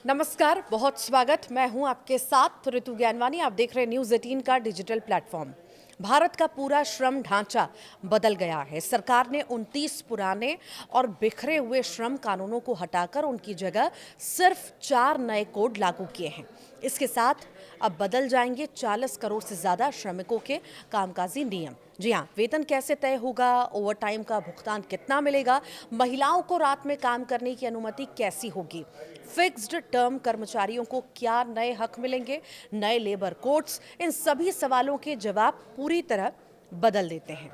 नमस्कार, बहुत स्वागत। मैं हूं आपके साथ ऋतु ज्ञानवानी। आप देख रहे हैं न्यूज़ 18 का डिजिटल प्लेटफॉर्म। भारत का पूरा श्रम ढांचा बदल गया है। सरकार ने 29 पुराने और बिखरे हुए श्रम कानूनों को हटाकर उनकी जगह सिर्फ 4 नए कोड लागू किए हैं। इसके साथ अब बदल जाएंगे 40 करोड़ से ज्यादा श्रमिकों के कामकाजी नियम। जी हाँ, वेतन कैसे तय होगा, ओवरटाइम का भुगतान कितना मिलेगा, महिलाओं को रात में काम करने की अनुमति कैसी होगी, फिक्स्ड टर्म कर्मचारियों को क्या नए हक मिलेंगे, नए लेबर कोड्स, इन सभी सवालों के जवाब पूरी तरह बदल देते हैं।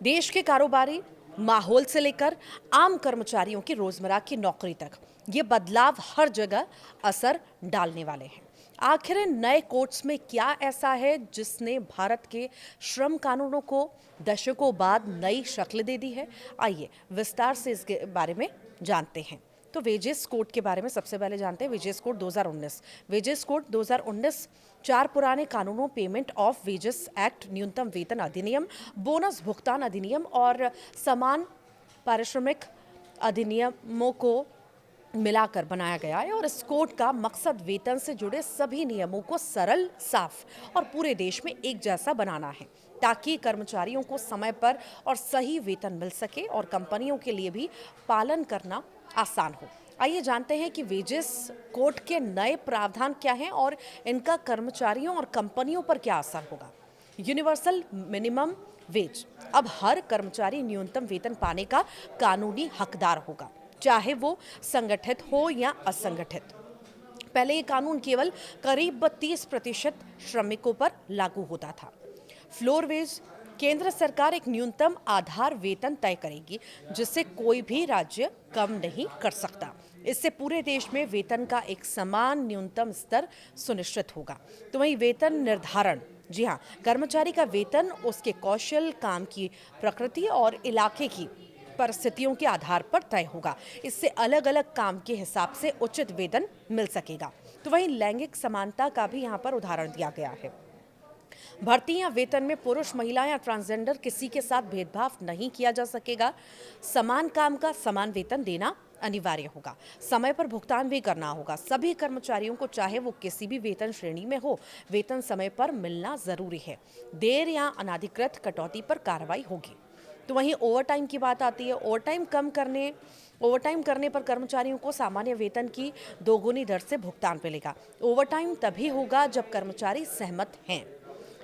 देश के कारोबारी माहौल से लेकर आम कर्मचारियों की रोजमर्रा की नौकरी तक ये बदलाव हर जगह असर डालने वाले हैं। आखिर इन नए कोड्स में क्या ऐसा है जिसने भारत के श्रम कानूनों को दशकों बाद नई शक्ल दे दी है? आइए विस्तार से इसके बारे में जानते हैं। तो वेजेस कोड के बारे में सबसे पहले जानते हैं। Wages code 2019। वेजेस कोड 2019 4 पुराने कानूनों, पेमेंट ऑफ वेजेस एक्ट, न्यूनतम वेतन अधिनियम, बोनस भुगतान अधिनियम और समान पारिश्रमिक अधिनियमों को मिलाकर बनाया गया है। और इस कोड का मकसद वेतन से जुड़े सभी नियमों को सरल, साफ और पूरे देश में एक जैसा बनाना है, ताकि कर्मचारियों को समय पर और सही वेतन मिल सके और कंपनियों के लिए भी पालन करना आसान हो। आइए जानते हैं कि वेजेस कोड के नए प्रावधान क्या हैं और इनका कर्मचारियों और कंपनियों पर क्या असर होगा। Universal minimum wage. अब हर कर्मचारी न्यूनतम वेतन पाने का कानूनी हकदार होगा, चाहे वो संगठित हो या असंगठित। पहले ये कानून केवल करीब 30% श्रमिकों पर लागू होता था। Floor wage. केंद्र सरकार एक न्यूनतम आधार वेतन तय करेगी जिसे कोई भी राज्य कम नहीं कर सकता। इससे पूरे देश में वेतन का एक समान न्यूनतम स्तर सुनिश्चित होगा। तो वहीं वेतन निर्धारण, जी हाँ, कर्मचारी का वेतन उसके कौशल, काम की प्रकृति और इलाके की परिस्थितियों के आधार पर तय होगा। इससे अलग अलग काम के हिसाब से उचित वेतन मिल सकेगा। तो वहीं लैंगिक समानता का भी यहाँ पर उदाहरण दिया गया है। भर्ती या वेतन में पुरुष, महिला या ट्रांसजेंडर किसी के साथ भेदभाव नहीं किया जा सकेगा। समान काम का समान वेतन देना अनिवार्य होगा। समय पर भुगतान भी करना होगा। सभी कर्मचारियों को, चाहे वो किसी भी वेतन श्रेणी में हो, वेतन समय पर मिलना जरूरी है। देर या अनाधिकृत कटौती पर कार्रवाई होगी। तो वहीं ओवरटाइम की बात आती है। ओवरटाइम करने पर कर्मचारियों को सामान्य वेतन की दोगुनी दर से भुगतान मिलेगा। ओवरटाइम तभी होगा जब कर्मचारी सहमत हैं।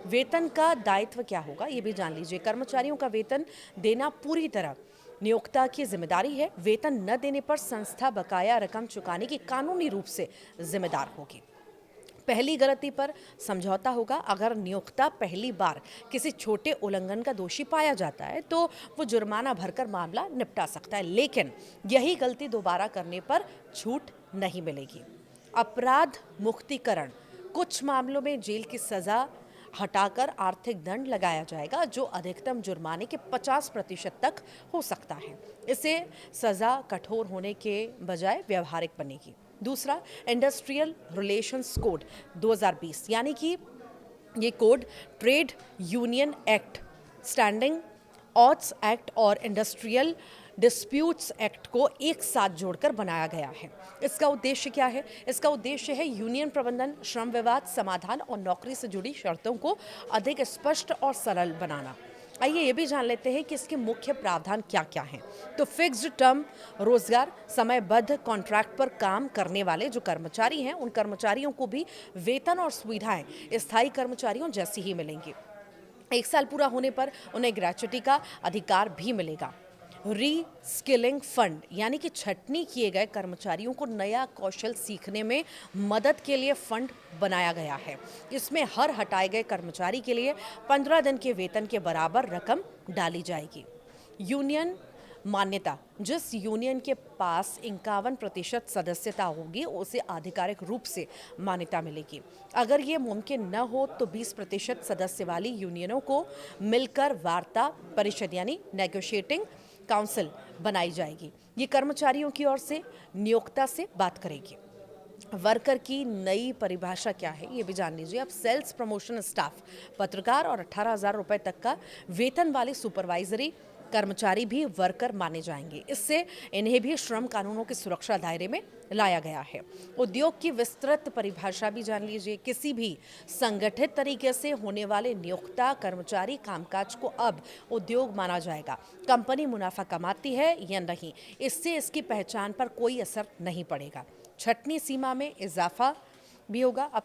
वेतन का दायित्व क्या होगा, ये भी जान लीजिए। कर्मचारियों का वेतन देना पूरी तरह नियोक्ता की जिम्मेदारी है। वेतन न देने पर संस्था बकाया रकम चुकाने की कानूनी रूप से जिम्मेदार होगी। पहली गलती पर समझौता होगा। अगर नियोक्ता पहली बार किसी छोटे उल्लंघन का दोषी पाया जाता है तो वो जुर्माना भरकर मामला निपटा सकता है, लेकिन यही गलती दोबारा करने पर छूट नहीं मिलेगी। अपराध मुक्तिकरण। कुछ मामलों में जेल की सजा हटाकर आर्थिक दंड लगाया जाएगा, जो अधिकतम जुर्माने के 50% तक हो सकता है। इससे सजा कठोर होने के बजाय व्यवहारिक बनेगी। दूसरा, इंडस्ट्रियल रिलेशंस कोड 2020, यानी कि ये code trade union act, standing odds act और इंडस्ट्रियल डिस्प्यूट्स एक्ट को एक साथ जोड़कर बनाया गया है। इसका उद्देश्य क्या है? इसका उद्देश्य है यूनियन प्रबंधन, श्रम विवाद समाधान और नौकरी से जुड़ी शर्तों को अधिक स्पष्ट और सरल बनाना। आइए ये भी जान लेते हैं कि इसके मुख्य प्रावधान क्या क्या हैं। तो फिक्स्ड टर्म रोजगार, समयबद्ध कॉन्ट्रैक्ट पर काम करने वाले जो कर्मचारी हैं, उन कर्मचारियों को भी वेतन और सुविधाएं स्थायी कर्मचारियों जैसी ही मिलेंगी। 1 साल पूरा होने पर उन्हें ग्रेच्युटी का अधिकार भी मिलेगा। री स्किलिंग फंड, यानी कि छटनी किए गए कर्मचारियों को नया कौशल सीखने में मदद के लिए फंड बनाया गया है। इसमें हर हटाए गए कर्मचारी के लिए 15 दिन के वेतन के बराबर रकम डाली जाएगी। यूनियन मान्यता। जिस यूनियन के पास 51% सदस्यता होगी उसे आधिकारिक रूप से मान्यता मिलेगी। अगर ये मुमकिन न हो तो 20% सदस्य वाली यूनियनों को मिलकर वार्ता परिषद यानी नेगोशिएटिंग काउंसिल बनाई जाएगी। ये कर्मचारियों की ओर से नियोक्ता से बात करेगी। वर्कर की नई परिभाषा क्या है, ये भी जान लीजिए। अब सेल्स प्रमोशन स्टाफ, पत्रकार और 18,000 रुपए तक का वेतन वाले सुपरवाइजरी कर्मचारी भी वर्कर माने जाएंगे। इससे इन्हें भी श्रम कानूनों की सुरक्षा दायरे में लाया गया है। उद्योग की विस्तृत परिभाषा भी जान लीजिए। किसी भी संगठित तरीके से होने वाले नियोक्ता कर्मचारी कामकाज को अब उद्योग माना जाएगा। कंपनी मुनाफा कमाती है या नहीं, इससे इसकी पहचान पर कोई असर नहीं पड़ेगा। छटनी सीमा में इजाफा भी होगा। अब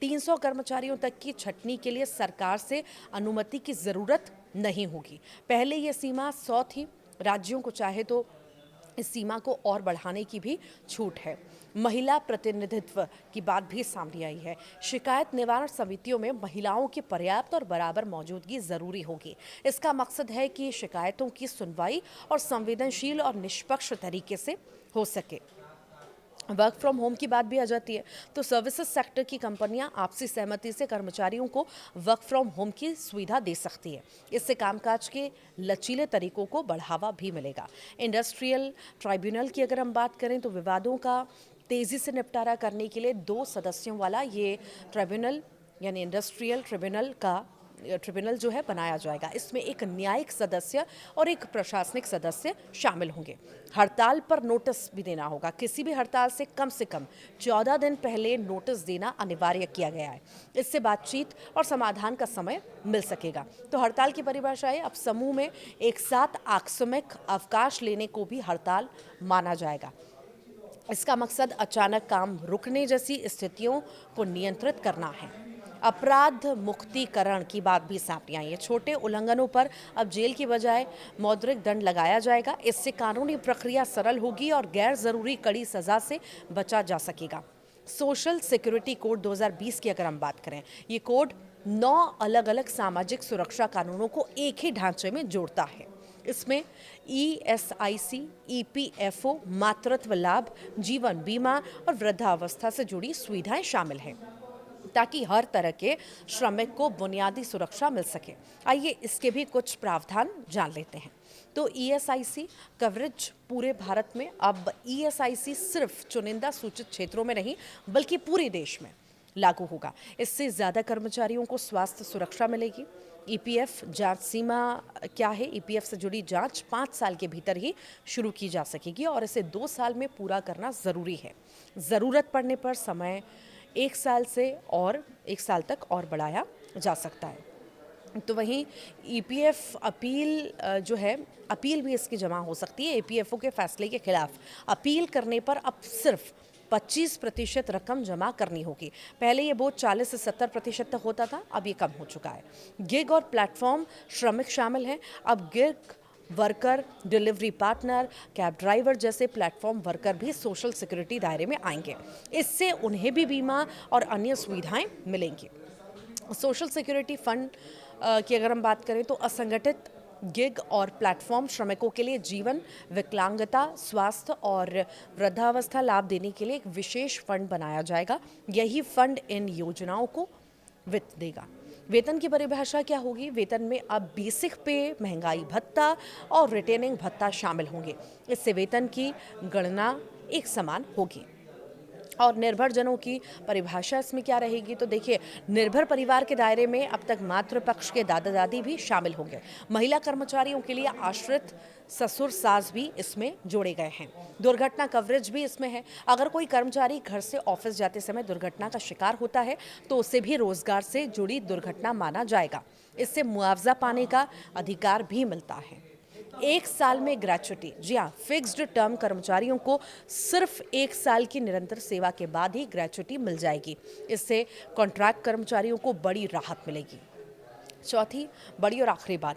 300 कर्मचारियों तक की छटनी के लिए सरकार से अनुमति की जरूरत नहीं होगी। पहले ये सीमा 100 थी। राज्यों को चाहे तो इस सीमा को और बढ़ाने की भी छूट है। महिला प्रतिनिधित्व की बात भी सामने आई है। शिकायत निवारण समितियों में महिलाओं की पर्याप्त और बराबर मौजूदगी जरूरी होगी। इसका मकसद है कि शिकायतों की सुनवाई और संवेदनशील और निष्पक्ष तरीके से हो सके। वर्क फ्रॉम होम की बात भी आ जाती है, तो सर्विसेज सेक्टर की कंपनियां आपसी सहमति से कर्मचारियों को वर्क फ्रॉम होम की सुविधा दे सकती है। इससे कामकाज के लचीले तरीकों को बढ़ावा भी मिलेगा। इंडस्ट्रियल ट्राइब्यूनल की अगर हम बात करें तो विवादों का तेजी से निपटारा करने के लिए 2 सदस्यों वाला ये ट्राइब्यूनल यानी इंडस्ट्रियल ट्रिब्यूनल जो है बनाया जाएगा। इसमें एक न्यायिक सदस्य और एक प्रशासनिक सदस्य शामिल होंगे। हड़ताल पर नोटिस भी देना होगा। किसी भी हड़ताल से कम 14 दिन पहले नोटिस देना अनिवार्य किया गया है। इससे बातचीत और समाधान का समय मिल सकेगा। तो हड़ताल की परिभाषा है, अब समूह में एक साथ आकस्मिक अवकाश लेने को भी हड़ताल माना जाएगा। इसका मकसद अचानक काम रुकने जैसी स्थितियों को नियंत्रित करना है। अपराध मुक्तिकरण की बात भी सामने आई है। छोटे उल्लंघनों पर अब जेल की बजाय मौद्रिक दंड लगाया जाएगा। इससे कानूनी प्रक्रिया सरल होगी और गैर जरूरी कड़ी सजा से बचा जा सकेगा। सोशल सिक्योरिटी कोड 2020 की अगर हम बात करें, ये कोड 9 अलग अलग सामाजिक सुरक्षा कानूनों को एक ही ढांचे में जोड़ता है। इसमें ESIC, EPFO, मातृत्व लाभ, जीवन बीमा और वृद्धावस्था से जुड़ी सुविधाएं शामिल हैं, ताकि हर तरह के श्रमिक को बुनियादी सुरक्षा मिल सके। आइए इसके भी कुछ प्रावधान जान लेते हैं। तो ESIC कवरेज पूरे भारत में, अब ESIC सिर्फ चुनिंदा सूचित क्षेत्रों में नहीं बल्कि पूरे देश में लागू होगा। इससे ज़्यादा कर्मचारियों को स्वास्थ्य सुरक्षा मिलेगी। EPF जांच सीमा क्या है? EPF से जुड़ी जांच 5 साल के भीतर ही शुरू की जा सकेगी और इसे 2 साल में पूरा करना ज़रूरी है। ज़रूरत पड़ने पर समय 1 साल से और 1 साल तक और बढ़ाया जा सकता है। तो वहीं EPF अपील भी इसकी जमा हो सकती है। EPFO के फैसले के खिलाफ अपील करने पर अब सिर्फ 25% रकम जमा करनी होगी। पहले ये बोझ 40 से 70% तक होता था, अब ये कम हो चुका है। गिग और प्लेटफॉर्म श्रमिक शामिल हैं। अब gig worker, delivery partner, cab driver जैसे प्लेटफॉर्म वर्कर भी सोशल सिक्योरिटी दायरे में आएंगे। इससे उन्हें भी बीमा और अन्य सुविधाएं मिलेंगी। सोशल सिक्योरिटी फंड की अगर हम बात करें तो असंगठित गिग और प्लेटफॉर्म श्रमिकों के लिए जीवन, विकलांगता, स्वास्थ्य और वृद्धावस्था लाभ देने के लिए एक विशेष फंड बनाया जाएगा। यही फंड इन योजनाओं को वित्त देगा। वेतन की परिभाषा क्या होगी? वेतन में अब बेसिक पे, महंगाई भत्ता और रिटेनिंग भत्ता शामिल होंगे। इससे वेतन की गणना एक समान होगी। और निर्भर जनों की परिभाषा इसमें क्या रहेगी? तो देखिए, निर्भर परिवार के दायरे में अब तक मातृ पक्ष के दादा दादी भी शामिल होंगे। महिला कर्मचारियों के लिए आश्रित ससुर सास भी इसमें जोड़े गए हैं। दुर्घटना कवरेज भी इसमें है। अगर कोई कर्मचारी घर से ऑफिस जाते समय दुर्घटना का शिकार होता है तो उसे भी रोजगार से जुड़ी दुर्घटना माना जाएगा। इससे मुआवजा पाने का अधिकार भी मिलता है। 1 साल में ग्रेच्युटी, जी हाँ, फिक्स्ड टर्म कर्मचारियों को सिर्फ 1 साल की निरंतर सेवा के बाद ही ग्रेच्युटी मिल जाएगी। इससे कॉन्ट्रैक्ट कर्मचारियों को बड़ी राहत मिलेगी। चौथी बड़ी और आखिरी बात,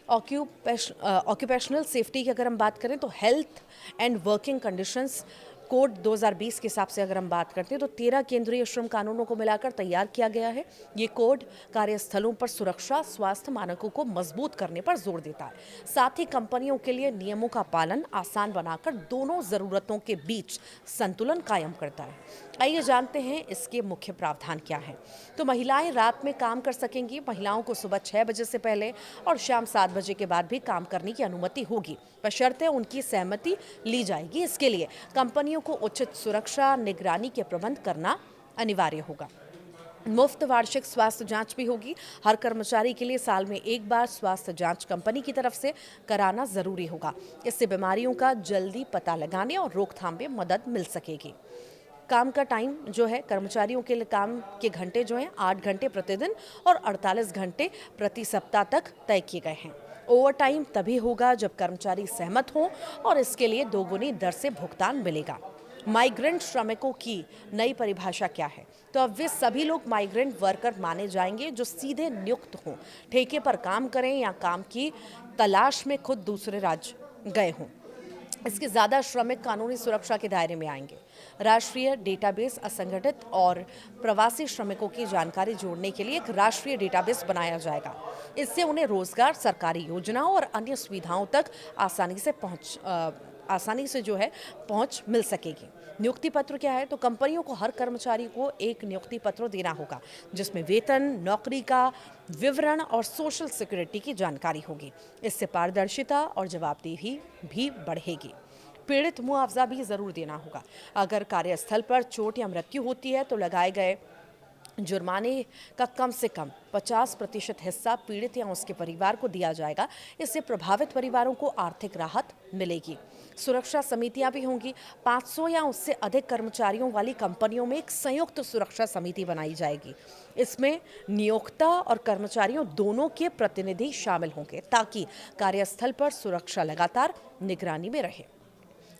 ऑक्यूपेशनल सेफ्टी की अगर हम बात करें तो health and working conditions code 2020 के हिसाब से अगर हम बात करते हैं तो 13 केंद्रीय श्रम कानूनों को मिलाकर तैयार किया गया है। ये कोड कार्यस्थलों पर सुरक्षा, स्वास्थ्य मानकों को मजबूत करने पर जोर देता है। साथ ही कंपनियों के लिए नियमों का पालन आसान बनाकर दोनों जरूरतों के बीच संतुलन कायम करता है। आइए जानते हैं इसके मुख्य प्रावधान क्या हैं। तो महिलाएं रात में काम कर सकेंगी। महिलाओं को सुबह 6 बजे से पहले और शाम 7 बजे के बाद भी काम करने की अनुमति होगी, बशर्ते उनकी सहमति ली जाएगी। इसके लिए कंपनियों को उचित सुरक्षा निगरानी के प्रबंध करना अनिवार्य होगा। मुफ्त वार्षिक स्वास्थ्य जांच भी होगी। हर कर्मचारी के लिए साल में एक बार स्वास्थ्य जांच कंपनी की तरफ से कराना जरूरी होगा। इससे बीमारियों का जल्दी पता लगाने और रोकथाम में मदद मिल सकेगी। काम का टाइम जो है कर्मचारियों के लिए, काम के घंटे जो हैं 8 घंटे प्रतिदिन और 48 घंटे प्रति सप्ताह तक तय किए गए हैं। ओवर टाइम तभी होगा जब कर्मचारी सहमत हों और इसके लिए दोगुनी दर से भुगतान मिलेगा। माइग्रेंट श्रमिकों की नई परिभाषा क्या है? तो अब वे सभी लोग माइग्रेंट वर्कर माने जाएंगे जो सीधे नियुक्त हों, ठेके पर काम करें या काम की तलाश में खुद दूसरे राज्य गए हों। इसके ज़्यादा श्रमिक कानूनी सुरक्षा के दायरे में आएंगे। राष्ट्रीय डेटाबेस असंगठित और प्रवासी श्रमिकों की जानकारी जोड़ने के लिए एक राष्ट्रीय डेटाबेस बनाया जाएगा। इससे उन्हें रोजगार, सरकारी योजनाओं और अन्य सुविधाओं तक आसानी से जो है पहुंच मिल सकेगी। नियुक्ति पत्र क्या है? तो कंपनियों को हर कर्मचारी को एक नियुक्ति पत्र देना होगा जिसमें वेतन, नौकरी का विवरण और सोशल सिक्योरिटी की जानकारी होगी। इससे पारदर्शिता और जवाबदेही भी बढ़ेगी। पीड़ित मुआवजा भी जरूर देना होगा। अगर कार्यस्थल पर चोट या मृत्यु होती है तो लगाए गए जुर्माने का कम से कम 50% हिस्सा पीड़ित या उसके परिवार को दिया जाएगा। इससे प्रभावित परिवारों को आर्थिक राहत मिलेगी। सुरक्षा समितियां भी होंगी। 500 या उससे अधिक कर्मचारियों वाली कंपनियों में एक संयुक्त सुरक्षा समिति बनाई जाएगी। इसमें नियोक्ता और कर्मचारियों दोनों के प्रतिनिधि शामिल होंगे ताकि कार्यस्थल पर सुरक्षा लगातार निगरानी में रहे।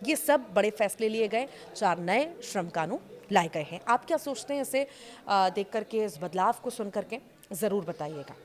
ये सब बड़े फैसले लिए गए। 4 नए श्रम कानून लाए गए हैं। आप क्या सोचते हैं इसे देख करके, इस बदलाव को सुन करके? ज़रूर बताइएगा।